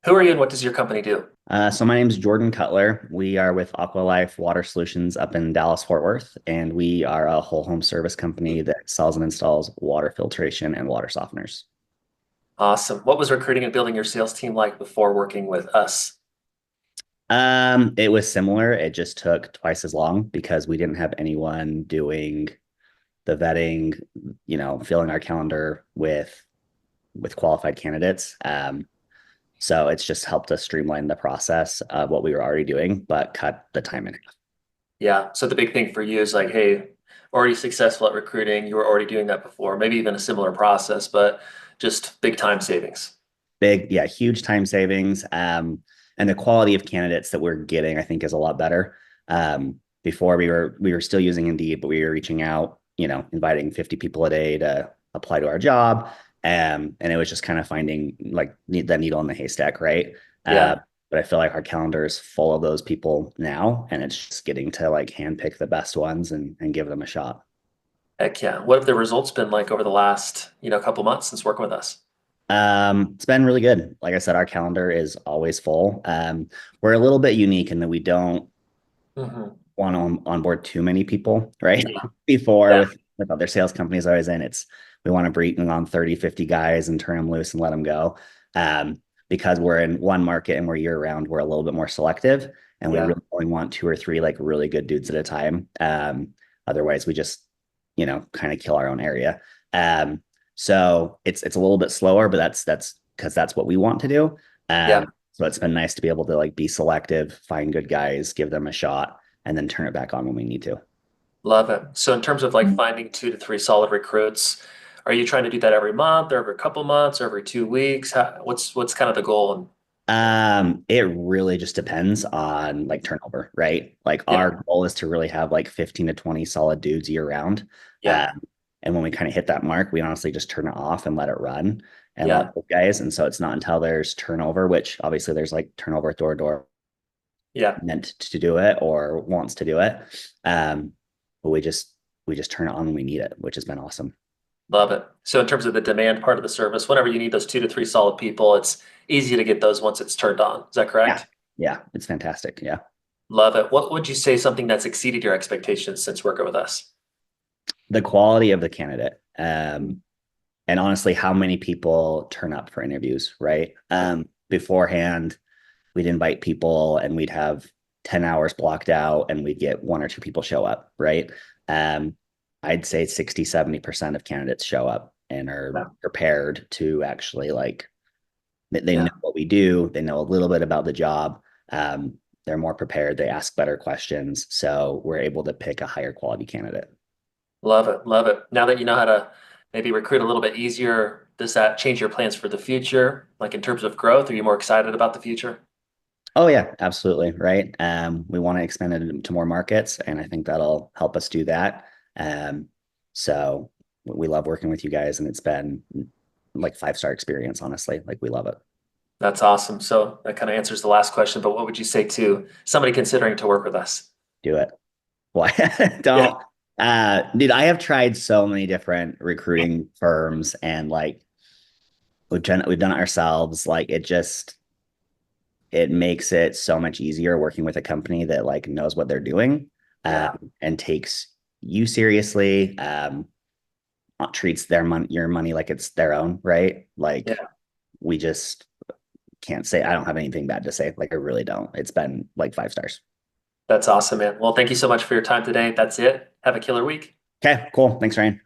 Who are you and what does your company do? So my name is Jordan Cutler. We are with Aqua Water Solutions up in Dallas, Fort Worth, and we are a whole home service company that sells and installs water filtration and water softeners. Awesome. What was recruiting and building your sales team like before working with us? It was similar. It just took twice as long because we didn't have anyone doing the vetting, filling our calendar with qualified candidates. So it's just helped us streamline the process of what we were already doing, but cut the time in half. Yeah. So the big thing for you is like, hey, already successful at recruiting. You were already doing that before, maybe even a similar process, but just big time savings. Big, yeah, huge time savings. And the quality of candidates that we're getting, I think, is a lot better. Before we were still using Indeed, but we were reaching out, inviting 50 people a day to apply to our job. And it was just kind of finding like the needle in the haystack, right? Yeah. But I feel like our calendar is full of those people now, and it's just getting to like handpick the best ones and give them a shot. Heck yeah. What have the results been like over the last, couple months since working with us? It's been really good. Like I said, our calendar is always full. We're a little bit unique in that we don't Hmm. want to onboard too many people, right? Yeah. Before Yeah. with other sales companies I was in, it's we want to bring on 30, 50 guys and turn them loose and let them go. Because we're in one market and we're year round, we're a little bit more selective and we Yeah. really only want two or three like really good dudes at a time. Otherwise we just, kind of kill our own area. So it's a little bit slower, but that's because that's what we want to do. Yeah. So it's been nice to be able to like be selective, find good guys, give them a shot, and then turn it back on when we need to. Love it. So in terms of like finding 2 to 3 solid recruits, are you trying to do that every month or every couple months or every 2 weeks? What's kind of the goal? And It really just depends on like turnover, right? Like yeah, our goal is to really have like 15 to 20 solid dudes year round. yeah, And when we kind of hit that mark, we honestly just turn it off and let it run and yeah, let those guys. And so it's not until there's turnover, which obviously there's like turnover door to door yeah. meant to do it or wants to do it. Um, but we just turn it on when we need it, which has been awesome. Love it. So in terms of the demand part of the service, whenever you need those 2 to 3 solid people, it's easy to get those once it's turned on. Is that Yeah. correct? Yeah, it's fantastic. Yeah. Love it. What would you say something that's exceeded your expectations since working with us? The quality of the candidate. And honestly, how many people turn up for interviews, right? Beforehand, we'd invite people and we'd have 10 hours blocked out and we'd get one or two people show up, right? Um, I'd say 60, 70% of candidates show up and are Yeah. prepared to actually like, they Yeah. know what we do, they know a little bit about the job. They're more prepared, they ask better questions. So we're able to pick a higher quality candidate. Love it. Love it. Now that you know how to maybe recruit a little bit easier, does that change your plans for the future? Like in terms of growth, are you more excited about the future? Oh yeah, absolutely. Right. We want to expand it into more markets, and I think that'll help us do that. So we love working with you guys, and it's been like five-star experience, honestly. Like we love it. That's awesome. So that kind of answers the last question, but what would you say to somebody considering to work with us? Do it. Why Yeah. don't dude, I have tried so many different recruiting firms and like we've done it ourselves. Like it makes it so much easier working with a company that like knows what they're doing Yeah. and takes you seriously. Treats your money like it's their own, right? Like Yeah. we just can't say I don't have anything bad to say. Like I really don't. It's been like five stars. That's awesome, man. Well, thank you so much for your time today. That's it. Have a killer week. Okay, cool. Thanks, Ryan.